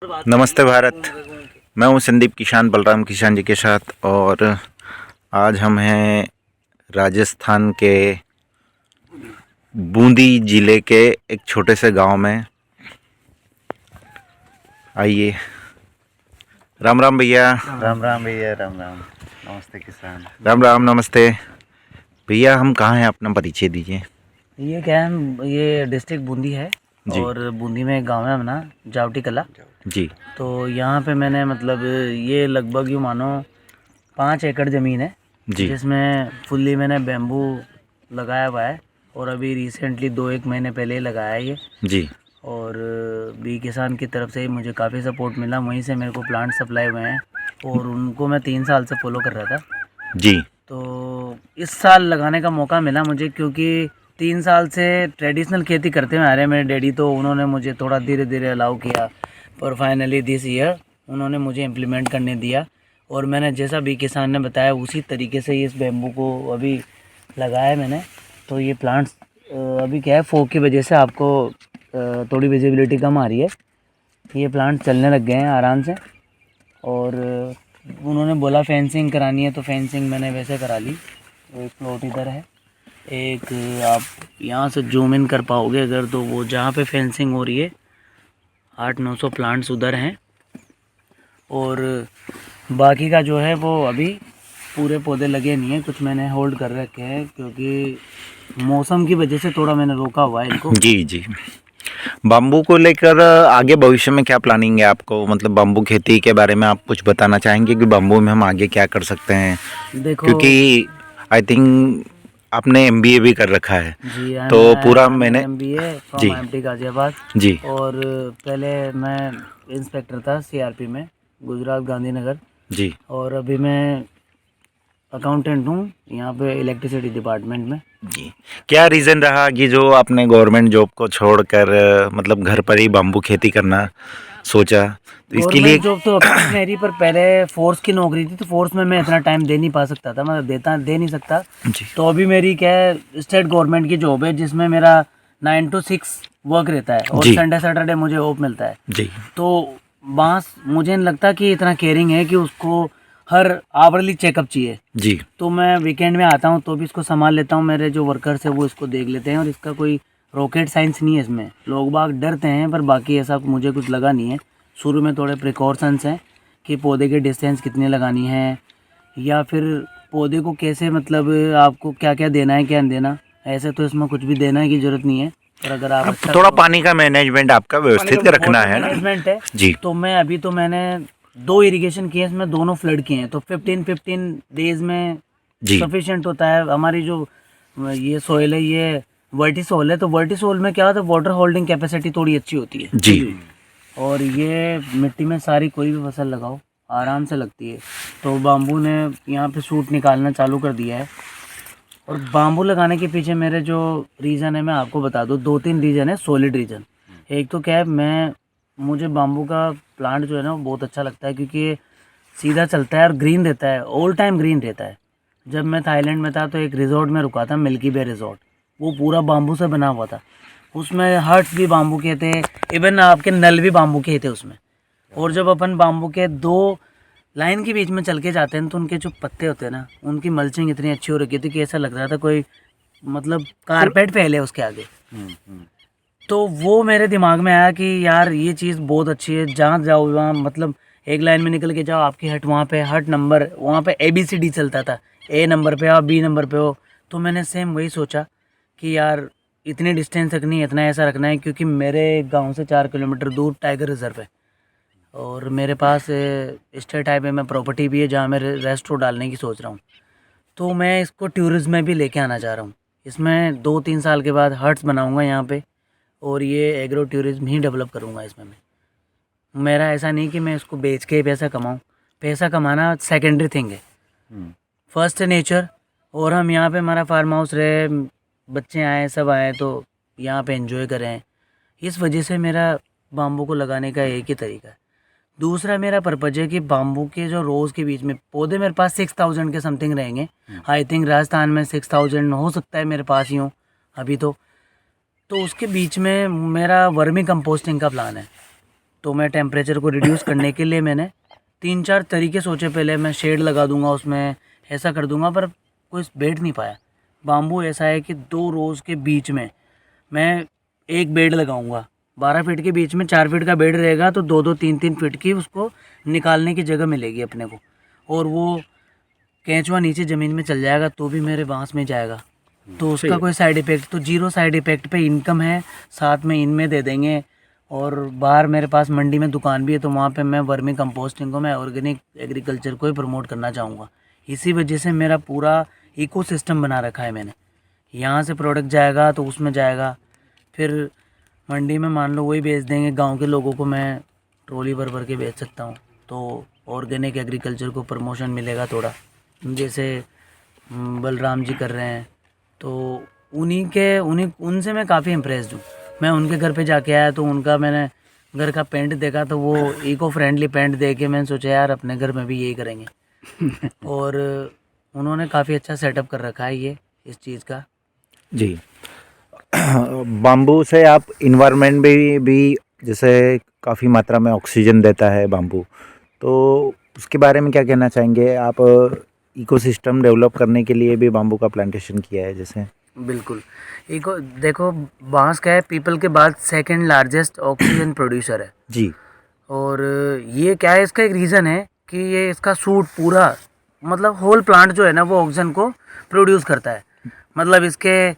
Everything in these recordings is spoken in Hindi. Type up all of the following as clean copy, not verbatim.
नमस्ते भारत। मैं हूं संदीप किसान बलराम किसान जी के साथ, और आज हम हैं राजस्थान के बूंदी ज़िले के एक छोटे से गांव में। आइए। राम राम भैया। राम राम भैया, राम राम। नमस्ते किसान। राम राम, नमस्ते भैया। हम कहाँ हैं, अपना परिचय दीजिए। ये क्या है, ये डिस्ट्रिक्ट बूंदी है जी। और बूंदी में एक गांव है अपना जावटी कला। जी। तो यहाँ पे मैंने मतलब ये लगभग यूँ मानो 5 एकड़ ज़मीन है जी। जिसमें फुल्ली मैंने बैम्बू लगाया हुआ है, और अभी रिसेंटली 2-1 महीने पहले ही लगाया है ये। जी। और बी किसान की तरफ से ही मुझे काफ़ी सपोर्ट मिला, वहीं से मेरे को प्लांट सप्लाई हुए हैं और उनको मैं 3 साल से फॉलो कर रहा था। जी। तो इस साल लगाने का मौका मिला मुझे, क्योंकि 3 साल से ट्रेडिशनल खेती करते हुए आ रहे हैं मेरे डैडी, तो उन्होंने मुझे थोड़ा धीरे धीरे अलाउ किया, पर फाइनली दिस ईयर उन्होंने मुझे इम्प्लीमेंट करने दिया। और मैंने जैसा भी किसान ने बताया उसी तरीके से इस बैम्बू को अभी लगाया है मैंने। तो ये प्लांट्स अभी क्या है, फॉग की वजह से आपको थोड़ी विजिबिलिटी कम आ रही है। ये प्लांट चलने लग गए हैं आराम से, और उन्होंने बोला फेंसिंग करानी है तो फेंसिंग मैंने वैसे करा ली। एक प्लॉट इधर है, एक आप यहाँ से जूम इन कर पाओगे अगर, तो वो जहाँ पे फेंसिंग हो रही है 800-900 प्लांट्स उधर हैं, और बाकी का जो है वो अभी पूरे पौधे लगे नहीं हैं, कुछ मैंने होल्ड कर रखे हैं क्योंकि मौसम की वजह से थोड़ा मैंने रोका हुआ है इनको। जी। जी। बाम्बू को लेकर आगे भविष्य में क्या प्लानिंग है आपको, मतलब बाम्बू खेती के बारे में आप कुछ बताना चाहेंगे कि बाम्बू में हम आगे क्या कर सकते हैं? देखो, क्योंकि आई थिंक आपने एमबीए भी कर रखा है। जी तो पूरा मैंने MBA जी। From IMT Ghaziabad. जी। और पहले मैं इंस्पेक्टर था CRP में, गुजरात गांधीनगर। जी। और अभी मैं अकाउंटेंट हूँ यहाँ पे इलेक्ट्रिसिटी डिपार्टमेंट में। जी। क्या रीज़न रहा कि जो आपने गवर्नमेंट जॉब को छोड़कर मतलब घर पर ही बाम्बू खेती करना सोचा? तो इसके लिए गवर्नमेंट जॉब तो अपनी मेरी, पर पहले फोर्स की नौकरी थी, तो फोर्स में मैं इतना टाइम दे नहीं पा सकता था, मतलब दे नहीं सकता। जी। तो अभी मेरी क्या है, स्टेट गवर्नमेंट की जॉब है जिसमें मेरा 9 to 6 वर्क रहता है, और जी। संडे सैटरडे मुझे ऑफ मिलता है। जी। तो बांस मुझे नहीं लगता कि इतना केयरिंग है कि उसको हर आवरली चेकअप चाहिए। जी। तो मैं वीकेंड में आता हूँ तो भी इसको संभाल लेता हूँ, मेरे जो वर्कर्स है वो इसको देख लेते हैं, और इसका कोई रॉकेट साइंस नहीं है इसमें। लोग बाग डरते हैं पर बाकी ऐसा मुझे कुछ लगा नहीं है। शुरू में थोड़े प्रिकॉशंस हैं कि पौधे की डिस्टेंस कितनी लगानी है, या फिर पौधे को कैसे, मतलब आपको क्या क्या देना है क्या नहीं देना। ऐसे तो इसमें कुछ भी देना की ज़रूरत नहीं है, पर अगर आप अच्छा थोड़ा पानी का मैनेजमेंट आपका व्यवस्थित रखना है ना। मैनेजमेंट है जी। तो मैं अभी तो मैंने 2 इरिगेशन किए, इसमें दोनों फ्लड किए हैं, तो 15 डेज में जी। सफिशिएंट होता है। हमारी जो ये सोइल है ये वर्टिसोल है, तो वर्टिसोल में क्या होता है, वाटर होल्डिंग कैपेसिटी थोड़ी अच्छी होती है। जी। और ये मिट्टी में सारी कोई भी फसल लगाओ आराम से लगती है। तो बाम्बू ने यहाँ पे सूट निकालना चालू कर दिया है। और बाम्बू लगाने के पीछे मेरे जो रीज़न है मैं आपको बता दूँ, 2-3 रीज़न है सॉलिड रीज़न। एक तो क्या है, मुझे बाम्बू का प्लांट जो है ना वो बहुत अच्छा लगता है, क्योंकि ये सीधा चलता है और ग्रीन रहता है, ऑल टाइम ग्रीन रहता है। जब मैं थाईलैंड में था तो एक रिजॉर्ट में रुका था, मिल्की बे रिजॉर्ट, वो पूरा बाम्बू से बना हुआ था। उसमें हट्स भी बाम्बू के थे, इवन आपके नल भी बाम्बू के थे उसमें। और जब अपन बाम्बू के 2 लाइन के बीच में चल के जाते हैं तो उनके जो पत्ते होते हैं ना, उनकी मल्चिंग इतनी अच्छी हो रखी थी कि ऐसा लग रहा था कोई मतलब कारपेट फैले उसके आगे। तो वो मेरे दिमाग में आया कि यार ये चीज़ बहुत अच्छी है, जहाँ जाओ वहाँ मतलब एक लाइन में निकल के जाओ, आपकी हट वहाँ पे हट नंबर, वहाँ पे ABCD चलता था, A नंबर पे आओ, B नंबर पे हो। तो मैंने सेम वही सोचा कि यार इतनी डिस्टेंस रखनी है, इतना ऐसा रखना है, क्योंकि मेरे गांव से 4 किलोमीटर दूर टाइगर रिजर्व है, और मेरे पास स्टेट हाईवे में प्रॉपर्टी भी है जहाँ मैं रेस्टोरेंट डालने की सोच रहा हूँ। तो मैं इसको टूरिज्म में भी लेके आना चाह रहा हूँ। इसमें 2-3 साल के बाद हट्स बनाऊँगा यहाँ पे, और ये एग्रो टूरिज्म ही डेवलप करूँगा इसमें मैं। मेरा ऐसा नहीं कि मैं इसको बेच के पैसा कमाऊँ, पैसा कमाना सेकेंडरी थिंग है, फर्स्ट है नेचर। और हम यहाँ पे हमारा फार्म हाउस रहे, बच्चे आए सब आए तो यहाँ पे एंजॉय करें, इस वजह से मेरा बाम्बू को लगाने का एक ही तरीका है। दूसरा मेरा पर्पज है कि बाम्बू के जो रोज़ के बीच में पौधे मेरे पास 6000 के समथिंग रहेंगे। आई थिंक राजस्थान में 6000 हो सकता है मेरे पास ही हो अभी तो उसके बीच में मेरा वर्मी कंपोस्टिंग का प्लान है। तो मैं टेम्परेचर को रिड्यूस करने के लिए मैंने 3-4 तरीके सोचे। पहले मैं शेड लगा दूंगा उसमें, ऐसा कर दूंगा, पर कोई बैठ नहीं पाया। बाम्बू ऐसा है कि 2 रोज़ के बीच में मैं एक बेड लगाऊंगा। 12 फीट के बीच में 4 फीट का बेड रहेगा, तो 2-2, 3-3 फीट की उसको निकालने की जगह मिलेगी अपने को। और वो केंचुआ नीचे ज़मीन में चल जाएगा तो भी मेरे बांस में जाएगा, तो उसका कोई साइड इफ़ेक्ट, तो 0 साइड इफ़ेक्ट पे इनकम है। साथ में इनमें दे देंगे। और बाहर मेरे पास मंडी में दुकान भी है, तो वहाँ पे मैं वर्मी कंपोस्टिंग को, मैं ऑर्गेनिक एग्रीकल्चर को ही प्रमोट करना चाहूँगा। इसी वजह से मेरा पूरा इकोसिस्टम बना रखा है मैंने। यहाँ से प्रोडक्ट जाएगा तो उसमें जाएगा, फिर मंडी में मान लो वही बेच देंगे। गांव के लोगों को मैं ट्रॉली भर भर के बेच सकता हूँ, तो ऑर्गेनिक एग्रीकल्चर को प्रमोशन मिलेगा थोड़ा। जैसे बलराम जी कर रहे हैं, तो उनसे मैं काफ़ी इम्प्रेस्ड हूँ। मैं उनके घर पे जाके आया तो उनका मैंने घर का पेंट देखा, तो वो इको फ्रेंडली पेंट देख के मैंने सोचा यार अपने घर में भी यही करेंगे। और उन्होंने काफ़ी अच्छा सेटअप कर रखा है ये इस चीज़ का। जी। बाम्बू से आप इन्वायरमेंट भी जैसे काफ़ी मात्रा में ऑक्सीजन देता है बाम्बू, तो उसके बारे में क्या कहना चाहेंगे आप? इकोसिस्टम डेवलप करने के लिए भी बाम्बू का प्लांटेशन किया है जैसे? बिल्कुल। इको देखो, बांस क्या है, पीपल के बाद सेकंड लार्जेस्ट ऑक्सीजन प्रोड्यूसर है। जी। और ये क्या है, इसका एक रीज़न है कि ये इसका सूट पूरा, मतलब होल प्लांट जो है ना, वो ऑक्सीजन को प्रोड्यूस करता है। मतलब इसके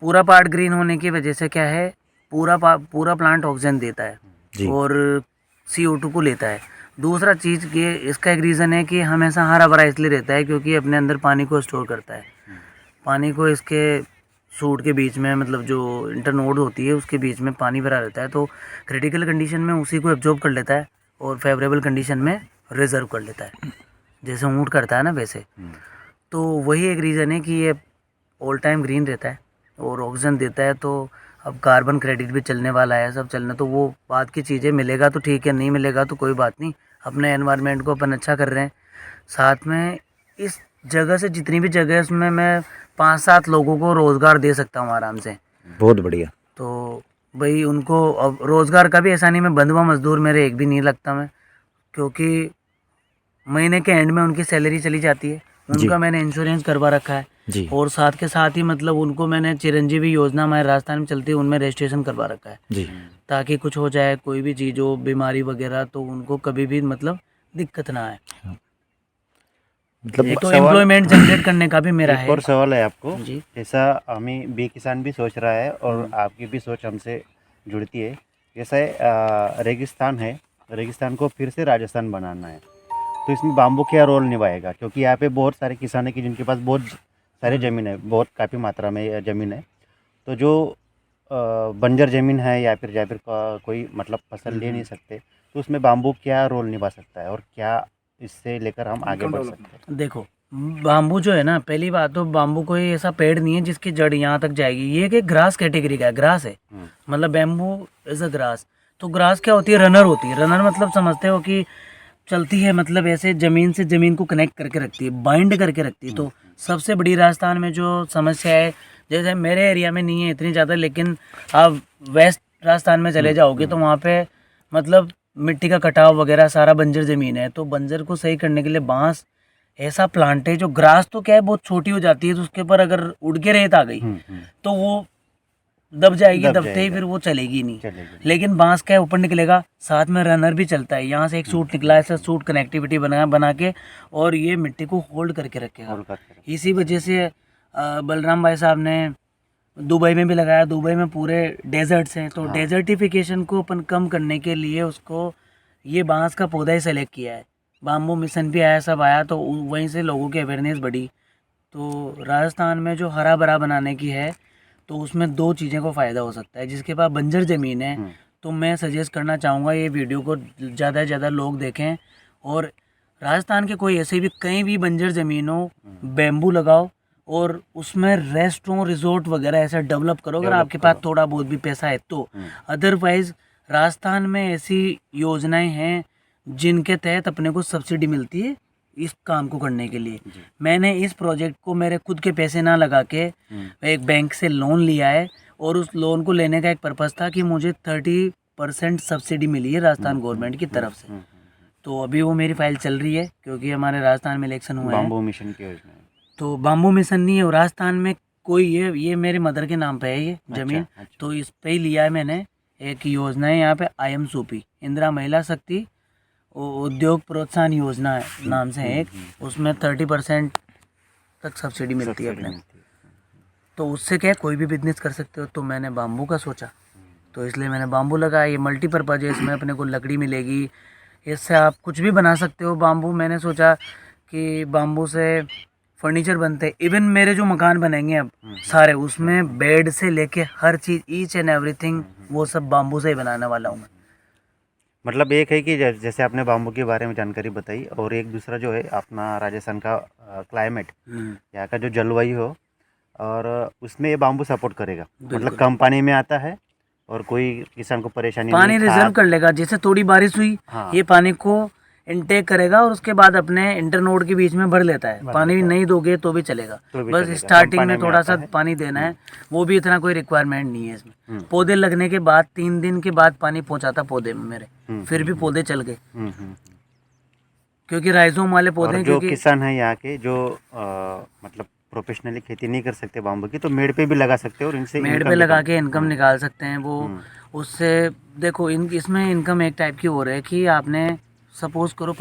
पूरा पार्ट ग्रीन होने की वजह से क्या है, पूरा प्लांट ऑक्सीजन देता है जी। और CO2 को लेता है। दूसरा चीज़ ये इसका एक रीज़न है कि हमेशा हरा भरा इसलिए रहता है क्योंकि अपने अंदर पानी को स्टोर करता है। पानी को इसके सूट के बीच में, मतलब जो इंटरनोड होती है उसके बीच में पानी भरा रहता है, तो क्रिटिकल कंडीशन में उसी को एब्जॉर्ब कर लेता है और फेवरेबल कंडीशन में रिजर्व कर लेता है, जैसे ऊँट करता है ना वैसे। तो वही एक रीज़न है कि ये ऑल टाइम ग्रीन रहता है और ऑक्सीजन देता है। तो अब कार्बन क्रेडिट भी चलने वाला है, सब चलना, तो वो बात की चीज़ें, मिलेगा तो ठीक है, नहीं मिलेगा तो कोई बात नहीं। अपने एनवायरनमेंट को अपन अच्छा कर रहे हैं। साथ में इस जगह से जितनी भी जगह है उसमें मैं 5-7 लोगों को रोज़गार दे सकता हूँ आराम से। बहुत बढ़िया। तो भाई उनको अब रोज़गार का भी ऐसा नहीं, मैं बंधुआ मजदूर मेरे एक भी नहीं लगता मैं, क्योंकि महीने के एंड में उनकी सैलरी चली जाती है। उनका मैंने इंश्योरेंस करवा रखा है जी। और साथ के साथ ही मतलब उनको मैंने चिरंजीवी योजना हमारे राजस्थान में चलती है, उनमें रजिस्ट्रेशन करवा रखा है, जी। ताकि कुछ हो जाए, कोई भी चीज़ हो, बीमारी वगैरह, तो उनको कभी भी मतलब दिक्कत ना आए। मतलब एक तो एम्प्लॉयमेंट जनरेट करने का भी मेरा एक है। और सवाल है आपको। जी। जैसा हमें बी किसान भी सोच रहा है और आपकी भी सोच हमसे जुड़ती है। जैसा रेगिस्तान है, रेगिस्तान को फिर से राजस्थान बनाना है, तो इसमें बाम्बू क्या रोल निभाएगा? क्योंकि यहाँ पे बहुत सारे किसान हैं कि जिनके पास बहुत सारी ज़मीन है, बहुत काफ़ी मात्रा में ज़मीन है, तो जो बंजर ज़मीन है या फिर कोई मतलब फसल ले नहीं सकते, तो उसमें बाम्बू क्या रोल निभा सकता है और क्या इससे लेकर हम आगे बढ़ सकते हैं? देखो, बाम्बू जो है ना, पहली बात तो बाम्बू कोई ऐसा पेड़ नहीं है जिसकी जड़ यहाँ तक जाएगी। ये एक ग्रास कैटेगरी का है, ग्रास है, मतलब बैम्बू इज अ ग्रास। तो ग्रास क्या होती है? रनर होती है। रनर मतलब समझते हो कि चलती है, मतलब ऐसे ज़मीन से ज़मीन को कनेक्ट करके रखती है, बाइंड करके रखती है। तो सबसे बड़ी राजस्थान में जो समस्या है, जैसे मेरे एरिया में नहीं है इतनी ज़्यादा, लेकिन आप वेस्ट राजस्थान में चले जाओगे तो वहाँ पे मतलब मिट्टी का कटाव वगैरह सारा बंजर ज़मीन है। तो बंजर को सही करने के लिए बांस ऐसा प्लांट है जो, ग्रास तो क्या है बहुत छोटी हो जाती है, तो उसके ऊपर अगर उड़ के रेत आ गई तो वो दब जाएगी, दबते ही फिर वो चलेगी नहीं। लेकिन बांस का ऊपर निकलेगा, साथ में रनर भी चलता है। यहाँ से एक सूट निकला है, ऐसा सूट कनेक्टिविटी बना के, और ये मिट्टी को होल्ड करके रखेगा। इसी वजह से बलराम भाई साहब ने दुबई में भी लगाया। दुबई में पूरे डेजर्ट्स हैं, तो डेजर्टिफिकेशन को अपन कम करने के लिए उसको ये बांस का पौधा ही सेलेक्ट किया है। बाम्बू मिशन भी आया, सब आया, तो वहीं से लोगों की अवेयरनेस बढ़ी। तो राजस्थान में जो हरा भरा बनाने की है, तो उसमें 2 चीज़ें को फ़ायदा हो सकता है। जिसके पास बंजर ज़मीन है, तो मैं सजेस्ट करना चाहूँगा ये वीडियो को ज़्यादा से ज़्यादा लोग देखें, और राजस्थान के कोई ऐसे भी कहीं भी बंजर ज़मीन हो, बैम्बू लगाओ और उसमें रेस्टोरेंट, रिजॉर्ट वगैरह ऐसा डेवलप करो, अगर आपके पास थोड़ा बहुत भी पैसा है तो। अदरवाइज़ राजस्थान में ऐसी योजनाएं हैं जिनके तहत अपने को सब्सिडी मिलती है इस काम को करने के लिए। मैंने इस प्रोजेक्ट को मेरे खुद के पैसे ना लगा के एक बैंक से लोन लिया है, और उस लोन को लेने का एक पर्पज़ था कि मुझे 30% सब्सिडी मिली है राजस्थान गवर्नमेंट की तरफ से। तो अभी वो मेरी फाइल चल रही है क्योंकि हमारे राजस्थान में इलेक्शन हुए हैं। बाम्बू मिशन की योजना है। तो बाम्बू मिशन नहीं है वो राजस्थान में कोई, ये मेरे मदर के नाम पे है ये जमीन। अच्छा। तो इस पे ही लिया है मैंने। एक योजना है यहाँ पे IM सूपी, इंदिरा महिला शक्ति उद्योग प्रोत्साहन योजना है नाम से है एक, उसमें 30% तक सब्सिडी मिलती है अपने। तो उससे क्या है, कोई भी बिजनेस कर सकते हो। तो मैंने बाम्बू का सोचा, तो इसलिए मैंने बाम्बू लगाया। ये मल्टीपर्पज़ है, इसमें अपने को लकड़ी मिलेगी, इससे आप कुछ भी बना सकते हो। बाम्बू मैंने सोचा कि बाम्बू से फर्नीचर बनते हैं। इवन मेरे जो मकान बनेंगे अब सारे, उसमें बेड से लेके हर चीज़, ईच एंड एवरीथिंग, वो सब बाम्बू से ही बनाने वाला हूँ मैं। मतलब एक है कि जैसे आपने बाम्बू के बारे में जानकारी बताई, और एक दूसरा जो है अपना राजस्थान का क्लाइमेट, यहाँ का जो जलवायु हो, और उसमें ये बाम्बू सपोर्ट करेगा। मतलब कम पानी में आता है और कोई किसान को परेशानी पानी नहीं, रिजर्व कर लेगा। जैसे थोड़ी बारिश हुई, हाँ। ये पानी को इनटेक करेगा और उसके बाद अपने इंटरनोड के बीच में भर लेता है। पानी नहीं दोगे तो भी चलेगा, तो भी बस चलेगा। स्टार्टिंग कम में पानी थोड़ा आता सा है। पानी देना है, वो भी इतना कोई रिक्वायरमेंट नहीं है इसमें। पौधे लगने के बाद 3 दिन के बाद पानी पहुंचाता पौधे में मेरे, फिर भी पौधे चल गए क्योंकि राइजोम वाले पौधे और हैं। जो क्योंकि किसान है यहाँ के, जो मतलब प्रोफेशनली खेती नहीं कर सकते बाम्बू की, तो मेड़ पे भी लगा सकते हैं और इनसे मेड़ income पे भी लगा कर- के इनकम निकाल सकते हैं वो। उससे देखो इसमें इनकम एक टाइप की हो रही है कि आपने सपोज करो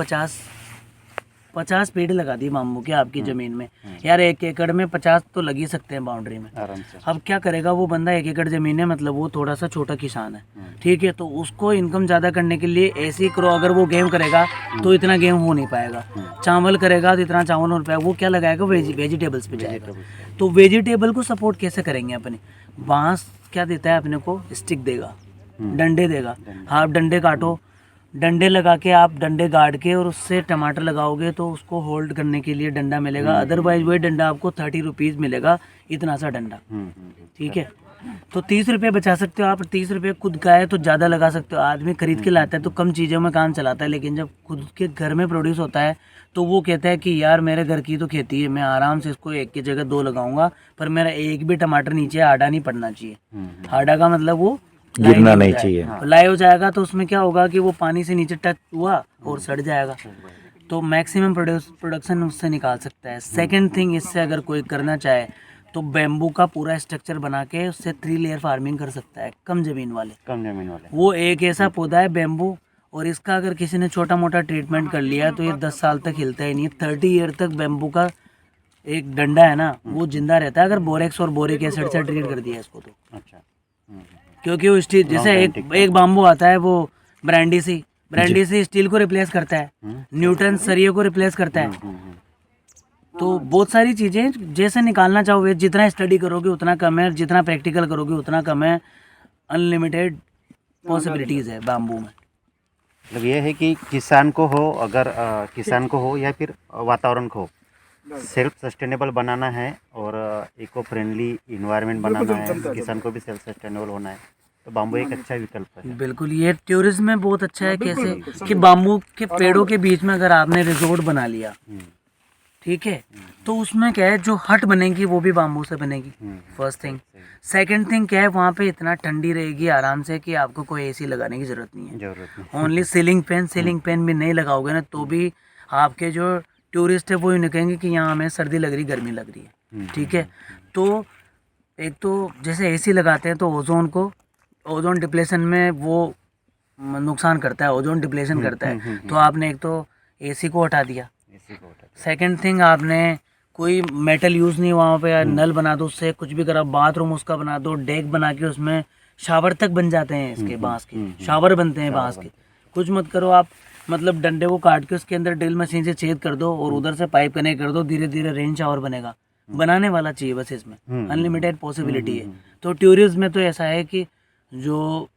50 पेड़ लगा दिए बाम्बू के आपकी ज़मीन में, यार 1 एकड़ में 50 तो लग ही सकते हैं बाउंड्री में। आराम से। अब क्या करेगा वो बंदा, 1 एकड़ ज़मीन है, मतलब वो थोड़ा सा छोटा किसान है, ठीक है। तो उसको इनकम ज़्यादा करने के लिए ऐसे ही करो, अगर वो गेहूँ करेगा तो इतना गेहूँ हो नहीं पाएगा, चावल करेगा तो इतना चावल हो नहीं पाएगा। वो क्या लगाएगा, वेजिटेबल्स पे जाएगा। तो वेजिटेबल को सपोर्ट कैसे करेंगे अपने? बांस क्या देता है अपने को, स्टिक देगा, डंडे देगा। आप डंडे काटो, डंडे लगा के आप डंडे गाड़ के और उससे टमाटर लगाओगे तो उसको होल्ड करने के लिए डंडा मिलेगा। अदरवाइज वही डंडा आपको 30 रुपीज़ मिलेगा, इतना सा डंडा, ठीक है। तो 30 रुपये बचा सकते हो आप। 30 रुपये खुद का है तो ज़्यादा लगा सकते हो। आदमी खरीद के लाता है तो कम चीज़ों में काम चलाता है, लेकिन जब खुद के घर में प्रोड्यूस होता है तो वो कहता है कि यार मेरे घर की तो खेती है, मैं आराम से इसको 1 की जगह 2 लगाऊंगा, पर मेरा एक भी टमाटर नीचे आड़ा नहीं पड़ना चाहिए। आड़ा का मतलब वो गिरना नहीं चाहिए। लाई हो जाएगा तो उसमें क्या होगा कि वो पानी से नीचे टच हुआ और सड़ जाएगा। तो मैक्सिमम प्रोडक्शन उससे निकाल सकता है। सेकंड थिंग, इससे अगर कोई करना चाहे तो बेम्बू का पूरा स्ट्रक्चर बना के उससे 3 लेयर फार्मिंग कर सकता है कम ज़मीन वाले। वो एक ऐसा पौधा है बेम्बू, और इसका अगर किसी ने छोटा मोटा ट्रीटमेंट कर लिया तो ये 10 साल तक हिलता ही नहीं। 30 ईयर तक बेम्बू का एक डंडा है ना, वो जिंदा रहता है अगर बोरेक्स और बोरिक एसिड से ट्रीट कर दिया इसको तो। अच्छा। क्योंकि वो स्टील, जैसे एक बाम्बू आता है वो ब्रांडी स्टील को रिप्लेस करता है, न्यूटन सरिये को रिप्लेस करता है। तो बहुत सारी चीज़ें जैसे निकालना चाहोगे, जितना स्टडी करोगे उतना कम है, जितना प्रैक्टिकल करोगे उतना कम है। अनलिमिटेड पॉसिबिलिटीज़ है बाम्बू में। मतलब ये है कि किसान को हो, अगर किसान को हो या फिर वातावरण को हो, सेल्फ सस्टेनेबल बनाना है और इको फ्रेंडली इन्वायरमेंट बनाना है, किसान को भी सेल्फ सस्टेनेबल होना है, तो बाम्बू एक अच्छा विकल्प है। बिल्कुल, ये टूरिज्म में बहुत अच्छा है। कैसे कि बाम्बू के पेड़ों के बीच में अगर आपने रिजोर्ट बना लिया, ठीक है, तो उसमें क्या है, जो हट बनेगी वो भी बाम्बू से बनेगी, फर्स्ट थिंग। सेकंड थिंग क्या है, वहाँ पे इतना ठंडी रहेगी आराम से कि आपको कोई एसी लगाने की ज़रूरत नहीं है। ओनली सीलिंग फैन भी नहीं लगाओगे ना तो भी आपके जो टूरिस्ट है वो यूँ कहेंगे कि यहाँ हमें सर्दी लग रही, गर्मी लग रही है, ठीक है। तो एक तो जैसे एसी लगाते हैं तो ओजोन डिप्लेशन में वो नुकसान करता है, ओजोन डिप्लेशन करता है। तो आपने एक तो एसी को हटा दिया। सेकंड थिंग, आपने कोई मेटल यूज़ नहीं वहाँ पे, नल बना दो उससे, कुछ भी करा, बाथरूम उसका बना दो, डेक बना के उसमें शावर तक बन जाते हैं इसके, बांस के शावर बनते हैं बांस के। कुछ मत करो आप, मतलब डंडे को काट के उसके अंदर ड्रिल मशीन से छेद कर दो और उधर से पाइप कनेक्ट कर दो, धीरे धीरे रेन शावर बनेगा। बनाने वाला चाहिए बस, इसमें अनलिमिटेड पॉसिबिलिटी है। तो टूरिज्म में तो ऐसा है कि जो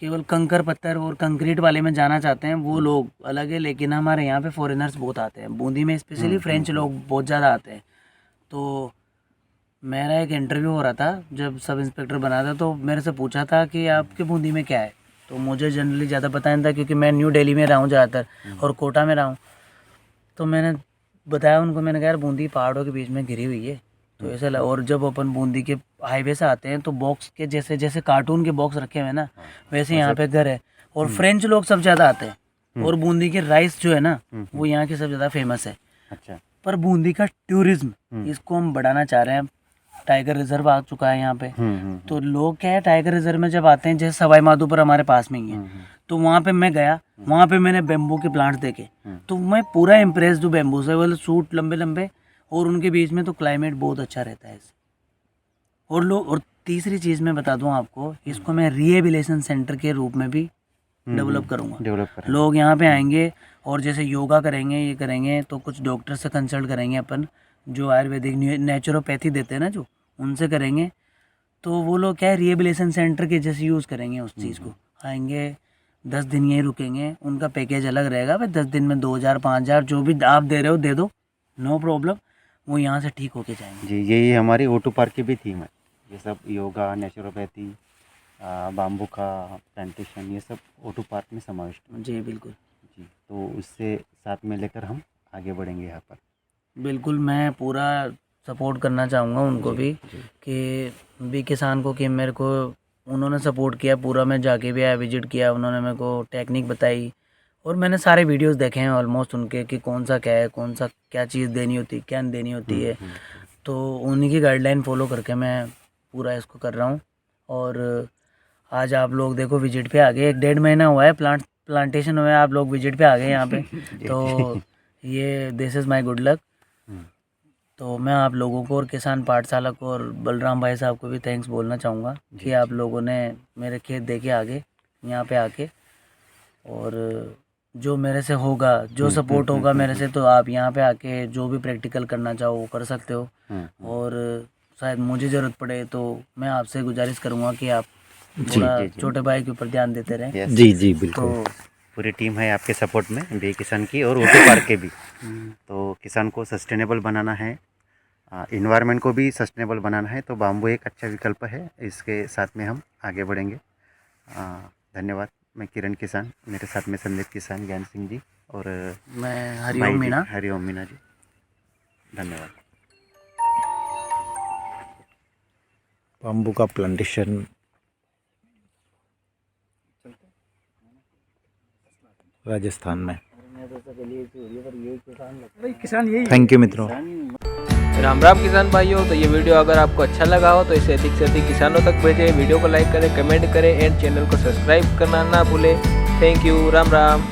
केवल कंकर पत्थर और कंक्रीट वाले में जाना चाहते हैं वो लोग अलग है, लेकिन हमारे यहाँ पे फॉरेनर्स बहुत आते हैं, बूंदी में स्पेशली फ्रेंच लोग बहुत ज़्यादा आते हैं। तो मेरा एक इंटरव्यू हो रहा था जब सब इंस्पेक्टर बना था, तो मेरे से पूछा था कि आपके बूंदी में क्या है, तो मुझे जनरली ज़्यादा पता नहीं था क्योंकि मैं न्यू दिल्ली में रहा हूँ ज़्यादातर और कोटा में रहा हूँ। तो मैंने बताया उनको, मैंने कहा यार बूंदी पहाड़ों के बीच में घिरी हुई है, तो ऐसा और जब अपन बूंदी के हाईवे से आते हैं तो बॉक्स के जैसे जैसे कार्टून के बॉक्स रखे हुए हैं ना, वैसे यहाँ पे घर है। और फ्रेंच लोग सब ज़्यादा आते हैं। और बूंदी के राइस जो है ना, वो यहाँ के सब ज़्यादा फेमस है। अच्छा। पर बूंदी का टूरिज्म इसको हम बढ़ाना चाह रहे हैं। टाइगर रिजर्व आ चुका है यहाँ पे। तो लोग क्या है, टाइगर रिजर्व में जब आते हैं, जैसे सवाई माधोपुर हमारे पास में ही है, तो वहाँ पे मैं गया, वहाँ पे मैंने बेम्बू के प्लांट्स देखे, तो मैं पूरा इम्प्रेस्ड हूँ बेम्बू से। वाले सूट लंबे लंबे, और उनके बीच में तो क्लाइमेट बहुत अच्छा रहता है इससे। और लोग, और तीसरी चीज़ मैं बता दूँ आपको, इसको मैं रिहेबिलिटेशन सेंटर के रूप में भी डेवलप करूँगा। लोग यहाँ पे आएंगे और जैसे योगा करेंगे, ये करेंगे, तो कुछ डॉक्टर से कंसल्ट करेंगे अपन, जो आयुर्वेदिक नेचुरोपैथी देते हैं ना, जो उनसे करेंगे। तो वो लोग क्या है, रिहेबिलिटेशन सेंटर के जैसे यूज़ करेंगे उस चीज़ को। आएंगे 10 दिन यहीं रुकेंगे, उनका पैकेज अलग रहेगा भाई। 10 दिन में 2000 5000 जो भी आप दे रहे हो दे दो, नो प्रॉब्लम। वो यहाँ से ठीक होके जाएंगे। जी, यही हमारी O2 पार्क की भी थीम है। ये सब योगा, नेचुरोपैथी, बाम्बू का प्लांटेशन, ये सब O2 पार्क में समाविष्ट है। जी बिल्कुल जी, तो उससे साथ में लेकर हम आगे बढ़ेंगे यहाँ पर। बिल्कुल, मैं पूरा सपोर्ट करना चाहूँगा उनको भी, कि बी किसान को, कि मेरे को उन्होंने सपोर्ट किया पूरा। मैं जाके भी आया, विजिट किया, उन्होंने मेरे को टेक्निक बताई, और मैंने सारे वीडियोस देखे हैं ऑलमोस्ट उनके, कि कौन सा क्या है, कौन सा क्या चीज़ देनी होती है, क्या नहीं देनी होती है। तो उन्हीं की गाइडलाइन फॉलो करके मैं पूरा इसको कर रहा हूँ। और आज आप लोग देखो विजिट पे आ गए, 1-1.5 महीना हुआ है प्लांटेशन हुआ है, आप लोग विजिट पे आ गए यहाँ पे। तो ये this is my good luck. तो मैं आप लोगों को और किसान पाठशाला को और बलराम भाई साहब को भी थैंक्स बोलना चाहूँगा कि आप लोगों ने मेरे खेत देखे आगे यहाँ पे आके। और जो मेरे से होगा, जो सपोर्ट होगा मेरे से, तो आप यहाँ पे आके जो भी प्रैक्टिकल करना चाहो वो कर सकते हो। और शायद मुझे ज़रूरत पड़े तो मैं आपसे गुजारिश करूँगा कि आप थोड़ा छोटे भाई के ऊपर ध्यान देते रहें। जी जी बिल्कुल। तो पूरी टीम है आपके सपोर्ट में, बी किसान की और O2 पार्क के भी। तो किसान को सस्टेनेबल बनाना है, इन्वायरमेंट को भी सस्टेनेबल बनाना है, तो बाम्बू एक अच्छा विकल्प है। इसके साथ में हम आगे बढ़ेंगे। धन्यवाद। मैं किरण किसान, मेरे साथ में संदीप किसान, ज्ञान सिंह जी, और मैं हरिओम मीणा जी। धन्यवाद। बाम्बू का प्लांटेशन राजस्थान में। थैंक यू मित्रों। राम राम किसान भाइयों। तो ये वीडियो अगर आपको अच्छा लगा हो तो इसे अधिक से अधिक किसानों तक भेजें, वीडियो को लाइक करें, कमेंट करें एंड चैनल को सब्सक्राइब करना ना भूलें। Thank you. राम राम।